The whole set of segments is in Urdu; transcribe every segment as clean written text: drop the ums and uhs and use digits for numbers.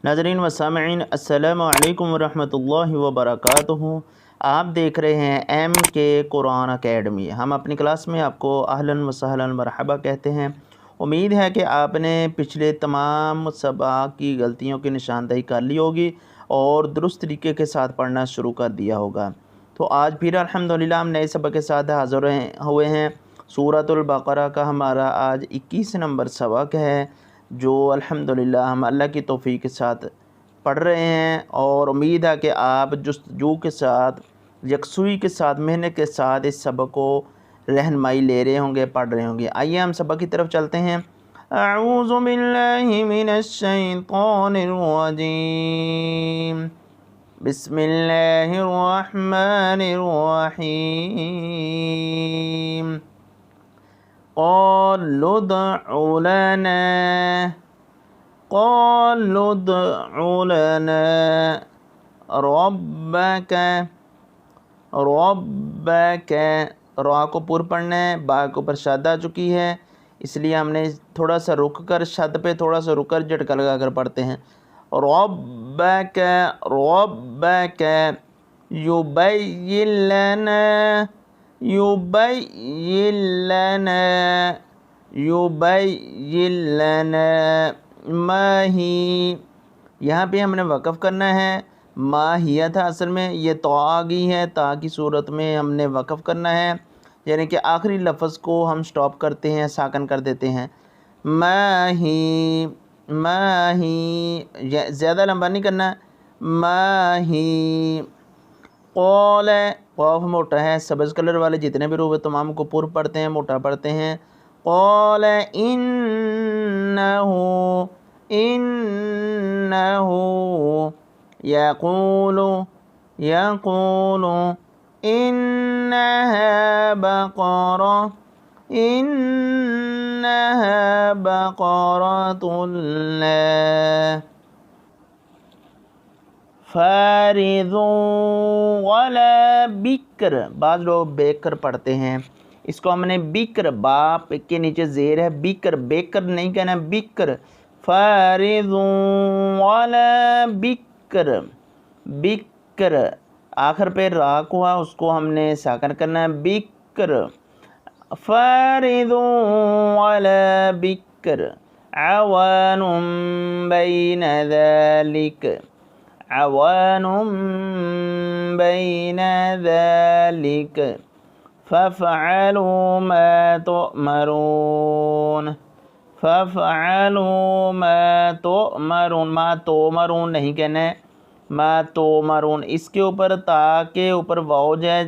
ناظرین و سامعین، السلام علیکم ورحمۃ اللہ وبرکاتہ۔ آپ دیکھ رہے ہیں ایم کے قرآن اکیڈمی۔ ہم اپنی کلاس میں آپ کو اہلاً و سہلاً مرحبا کہتے ہیں۔ امید ہے کہ آپ نے پچھلے تمام سباق کی غلطیوں کی نشاندہی کر لی ہوگی اور درست طریقے کے ساتھ پڑھنا شروع کر دیا ہوگا۔ تو آج پھر الحمدللہ ہم نئے سبق کے ساتھ حاضر ہوئے ہیں۔ سورۃ البقرہ کا ہمارا آج 21 نمبر سبق ہے، جو الحمدللہ ہم اللہ کی توفیق کے ساتھ پڑھ رہے ہیں، اور امید ہے کہ آپ جستجو کے ساتھ، یکسوئی کے ساتھ، محنت کے ساتھ اس سبق کو رہنمائی لے رہے ہوں گے، پڑھ رہے ہوں گے۔ آئیے ہم سبق کی طرف چلتے ہیں۔ اعوذ باللہ من الشیطان الرجیم، بسم اللہ الرحمن الرحیم۔ قالوا ادع لنا ربک۔ را کو پر پڑھنا ہے، با کے اوپر شد آ چکی ہے، اس لیے ہم نے تھوڑا سا رک کر، شد پہ تھوڑا سا رک کر جھٹکا لگا کر پڑھتے ہیں۔ ربک یبین لنا ما ہی، یہاں پہ ہم نے وقف کرنا ہے۔ ما ہی تھا اصل میں، یہ تو آ گئی ہے، تا کی صورت میں ہم نے وقف کرنا ہے، یعنی کہ آخری لفظ کو ہم سٹاپ کرتے ہیں، ساکن کر دیتے ہیں۔ ما ہی زیادہ لمبا نہیں کرنا۔ ما ہی قول، قاف موٹا ہے، سبز کلر والے جتنے بھی روح تمام کو پر پڑھتے ہیں، موٹا پڑھتے ہیں۔ قول انہو یقول انہا بقرۃ لا فارض ولا بکر، بعض لوگ بیکر پڑھتے ہیں، اس کو ہم نے بکر، باپ کے نیچے زیر ہے، بکر، بیکر نہیں کہنا، بکر۔ فارض ولا بکر، آخر پہ را کو ہے، اس کو ہم نے ساکن کرنا ہے، بکر۔ فارض ولا بکر عوان بین ذلک، عوان بین ذلک فافعلوا ما تؤمرون، فافعلوا ما تؤمرون، ما تؤمرون نہیں کہنا ہے، ما تؤمرون۔ اس کے اوپر تا کے اوپر واو ہے،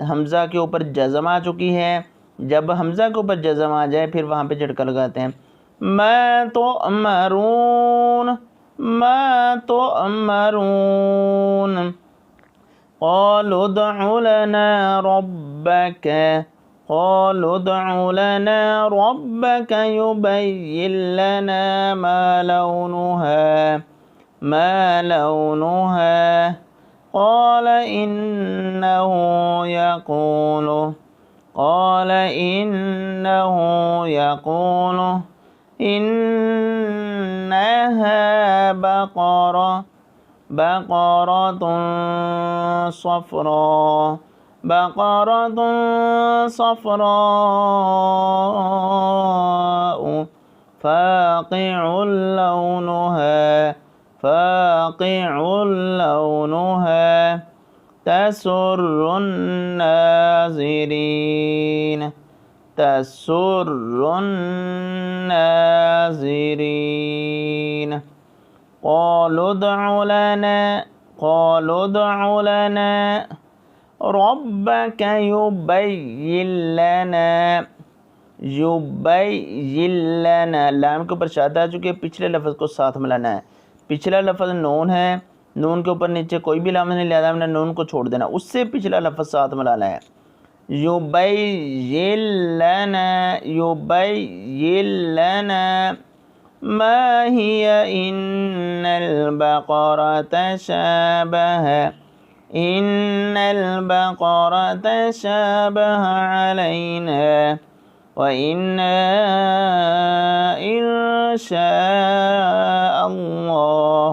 حمزہ کے اوپر جزم آ چکی ہے، جب حمزہ کے اوپر جزم آ جائے پھر وہاں پہ جھٹکا لگاتے ہیں۔ ما تؤمرون، ما تؤمرون۔ قالوا ادع لنا ربک، قالوا ادع لنا ربک یبین لنا ما لونها قال انه يقول انها بقرة صفراء فاقع لونها تسر الناظرين۔ قالوا ادع لنا ربك يبين لنا، لام کے اوپر شاد آ چکی ہے، پچھلے لفظ کو ساتھ ملانا ہے۔ پچھلا لفظ نون ہے، نون کے اوپر نیچے کوئی بھی لام نہیں، لہذا ہم نے نون کو چھوڑ دینا، اس سے پچھلا لفظ ساتھ ملانا ہے۔ یبین لنا ما هي إن البقرة شابه علينا وإنا إن شاء الله